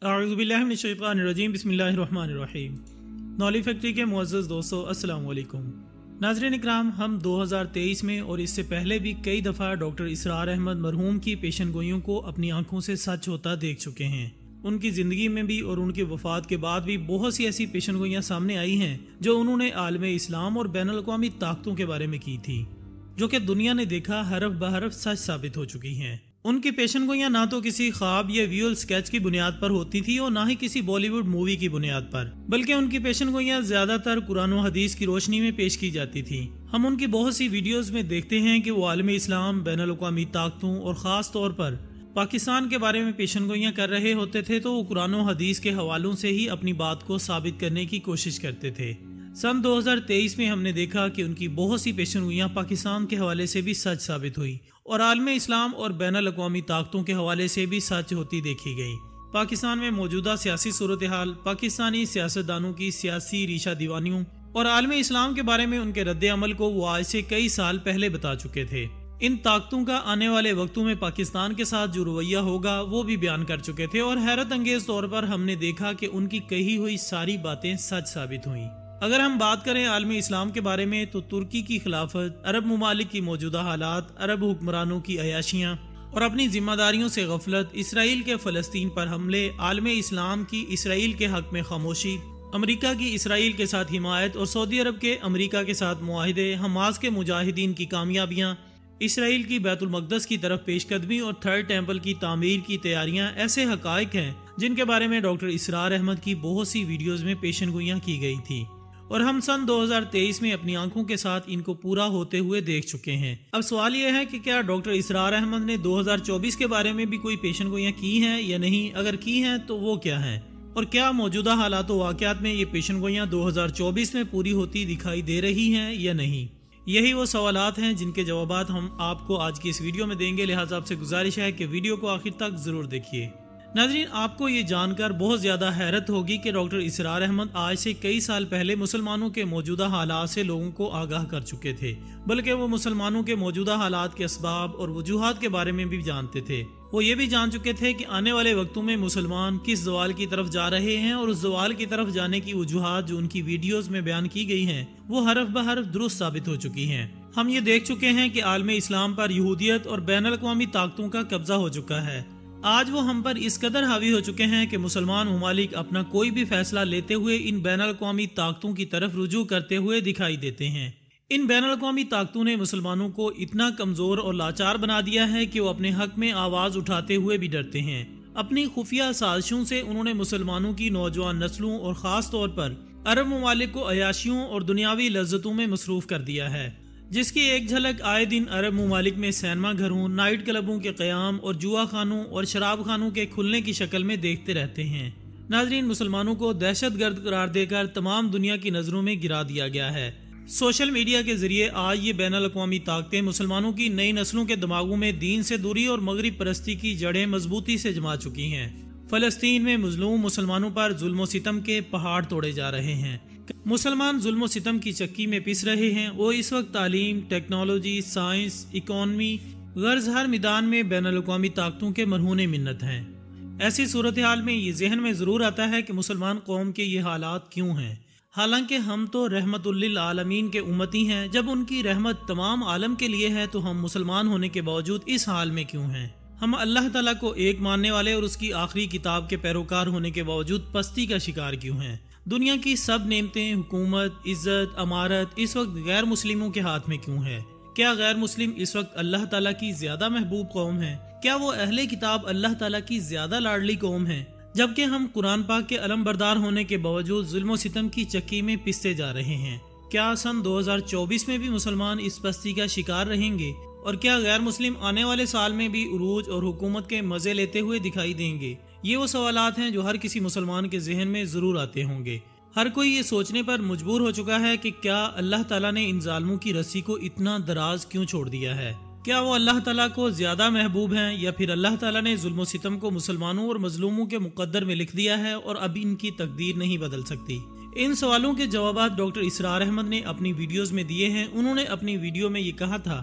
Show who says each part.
Speaker 1: اعوذ باللہ من الشیطان الرجیم بسم اللہ الرحمن الرحیم۔ نولی فیکٹری کے معزز دوستو السلام علیکم۔ ناظرین اکرام، ہم 2023 میں اور اس سے پہلے بھی کئی دفعہ ڈاکٹر اسرار احمد مرحوم کی پیشن گوئیوں کو اپنی آنکھوں سے سچ ہوتا دیکھ چکے ہیں۔ ان کی زندگی میں بھی اور ان کی وفات کے بعد بھی بہت سی ایسی پیشن گوئیاں سامنے آئی ہیں جو انہوں نے عالم اسلام اور بین الاقوامی طاقتوں کے بارے میں کی تھی، جو کہ دنیا نے دیکھا حرف بحرف سچ ثابت ہو چکی ہیں۔ ان کی پیشن گوئیاں نہ تو کسی خواب یا ویول سکیچ کی بنیاد پر ہوتی تھی اور نہ ہی کسی بالی ووڈ مووی کی بنیاد پر، بلکہ ان کی پیشن گوئیاں زیادہ تر قرآن و حدیث کی روشنی میں پیش کی جاتی تھی۔ ہم ان کی بہت سی ویڈیوز میں دیکھتے ہیں کہ وہ عالم اسلام، بین الاقوامی طاقتوں اور خاص طور پر پاکستان کے بارے میں پیشن گوئیاں کر رہے ہوتے تھے تو وہ قرآن و حدیث کے حوالوں سے ہی اپنی بات کو ثابت کرنے کی کوشش کرتے تھے۔ سن 2023 میں ہم نے دیکھا کہ ان کی بہت سی پیشن گوئیاں پاکستان کے حوالے سے بھی سچ ثابت ہوئی اور عالم اسلام اور بین الاقوامی طاقتوں کے حوالے سے بھی سچ ہوتی دیکھی گئی۔ پاکستان میں موجودہ سیاسی صورتحال، پاکستانی سیاستدانوں کی سیاسی ریشہ دیوانیوں اور عالم اسلام کے بارے میں ان کے رد عمل کو وہ آج سے کئی سال پہلے بتا چکے تھے۔ ان طاقتوں کا آنے والے وقتوں میں پاکستان کے ساتھ جو رویہ ہوگا وہ بھی بیان کر چکے تھے، اور حیرت انگیز طور پر ہم نے دیکھا کہ ان کی کہی ہوئی ساری باتیں سچ ثابت ہوئیں۔ اگر ہم بات کریں عالم اسلام کے بارے میں تو ترکی کی خلافت، عرب ممالک کی موجودہ حالات، عرب حکمرانوں کی عیاشیاں اور اپنی ذمہ داریوں سے غفلت، اسرائیل کے فلسطین پر حملے، عالم اسلام کی اسرائیل کے حق میں خاموشی، امریکہ کی اسرائیل کے ساتھ حمایت اور سعودی عرب کے امریکہ کے ساتھ معاہدے، حماس کے مجاہدین کی کامیابیاں، اسرائیل کی بیت المقدس کی طرف پیش قدمی اور تھرڈ ٹیمپل کی تعمیر کی تیاریاں ایسے حقائق ہیں جن کے بارے میں ڈاکٹر اسرار احمد کی بہت سی ویڈیوز میں پیشن گوئیاں کی گئی تھی، اور ہم سن 2023 میں اپنی آنکھوں کے ساتھ ان کو پورا ہوتے ہوئے دیکھ چکے ہیں۔ اب سوال یہ ہے کہ کیا ڈاکٹر اسرار احمد نے 2024 کے بارے میں بھی کوئی پیشن گوئیاں کی ہیں یا نہیں؟ اگر کی ہیں تو وہ کیا ہیں، اور کیا موجودہ حالات و واقعات میں یہ پیشن گوئیاں 2024 میں پوری ہوتی دکھائی دے رہی ہیں یا نہیں؟ یہی وہ سوالات ہیں جن کے جوابات ہم آپ کو آج کی اس ویڈیو میں دیں گے، لہٰذا آپ سے گزارش ہے کہ ویڈیو کو آخر تک ضرور دیکھیے۔ ناظرین، آپ کو یہ جان کر بہت زیادہ حیرت ہوگی کہ ڈاکٹر اسرار احمد آج سے کئی سال پہلے مسلمانوں کے موجودہ حالات سے لوگوں کو آگاہ کر چکے تھے، بلکہ وہ مسلمانوں کے موجودہ حالات کے اسباب اور وجوہات کے بارے میں بھی جانتے تھے۔ وہ یہ بھی جان چکے تھے کہ آنے والے وقتوں میں مسلمان کس زوال کی طرف جا رہے ہیں، اور اس زوال کی طرف جانے کی وجوہات جو ان کی ویڈیوز میں بیان کی گئی ہیں وہ حرف بحرف درست ثابت ہو چکی ہیں۔ ہم یہ دیکھ چکے ہیں کہ عالم اسلام پر یہودیت اور بین الاقوامی طاقتوں کا قبضہ ہو چکا ہے۔ آج وہ ہم پر اس قدر حاوی ہو چکے ہیں کہ مسلمان ممالک اپنا کوئی بھی فیصلہ لیتے ہوئے ان بین الاقوامی طاقتوں کی طرف رجوع کرتے ہوئے دکھائی دیتے ہیں۔ ان بین الاقوامی طاقتوں نے مسلمانوں کو اتنا کمزور اور لاچار بنا دیا ہے کہ وہ اپنے حق میں آواز اٹھاتے ہوئے بھی ڈرتے ہیں۔ اپنی خفیہ سازشوں سے انہوں نے مسلمانوں کی نوجوان نسلوں اور خاص طور پر عرب ممالک کو عیاشیوں اور دنیاوی لذتوں میں مصروف کر دیا ہے، جس کی ایک جھلک آئے دن عرب ممالک میں سینما گھروں، نائٹ کلبوں کے قیام اور جوا خانوں اور شراب خانوں کے کھلنے کی شکل میں دیکھتے رہتے ہیں۔ ناظرین، مسلمانوں کو دہشت گرد قرار دے کر تمام دنیا کی نظروں میں گرا دیا گیا ہے۔ سوشل میڈیا کے ذریعے آج یہ بین الاقوامی طاقتیں مسلمانوں کی نئی نسلوں کے دماغوں میں دین سے دوری اور مغرب پرستی کی جڑیں مضبوطی سے جما چکی ہیں۔ فلسطین میں مظلوم مسلمانوں پر ظلم و ستم کے پہاڑ توڑے جا رہے ہیں۔ مسلمان ظلم و ستم کی چکی میں پس رہے ہیں۔ وہ اس وقت تعلیم، ٹیکنالوجی، سائنس، اکانومی، غرض ہر میدان میں بین الاقوامی طاقتوں کے مرہون منت ہیں۔ ایسی صورتحال میں یہ ذہن میں ضرور آتا ہے کہ مسلمان قوم کے یہ حالات کیوں ہیں، حالانکہ ہم تو رحمت للعالمین کے امتی ہیں۔ جب ان کی رحمت تمام عالم کے لیے ہے تو ہم مسلمان ہونے کے باوجود اس حال میں کیوں ہیں؟ ہم اللہ تعالیٰ کو ایک ماننے والے اور اس کی آخری کتاب کے پیروکار ہونے کے باوجود پستی کا شکار کیوں ہیں؟ دنیا کی سب نعمتیں، حکومت، عزت، امارت اس وقت غیر مسلموں کے ہاتھ میں کیوں ہے؟ کیا غیر مسلم اس وقت اللہ تعالیٰ کی زیادہ محبوب قوم ہے؟ کیا وہ اہل کتاب اللہ تعالیٰ کی زیادہ لاڈلی قوم ہے؟ جبکہ ہم قرآن پاک کے علم بردار ہونے کے باوجود ظلم و ستم کی چکی میں پستے جا رہے ہیں۔ کیا سن 2024 میں بھی مسلمان اس پستی کا شکار رہیں گے؟ اور کیا غیر مسلم آنے والے سال میں بھی عروج اور حکومت کے مزے لیتے ہوئے دکھائی دیں گے؟ یہ وہ سوالات ہیں جو ہر کسی مسلمان کے ذہن میں ضرور آتے ہوں گے۔ ہر کوئی یہ سوچنے پر مجبور ہو چکا ہے کہ کیا اللہ تعالیٰ نے ان ظالموں کی رسی کو اتنا دراز کیوں چھوڑ دیا ہے؟ کیا وہ اللہ تعالیٰ کو زیادہ محبوب ہیں، یا پھر اللہ تعالیٰ نے ظلم و ستم کو مسلمانوں اور مظلوموں کے مقدر میں لکھ دیا ہے اور اب ان کی تقدیر نہیں بدل سکتی؟ ان سوالوں کے جوابات ڈاکٹر اسرار احمد نے اپنی ویڈیوز میں دیے ہیں۔ انہوں نے اپنی ویڈیو میں یہ کہا تھا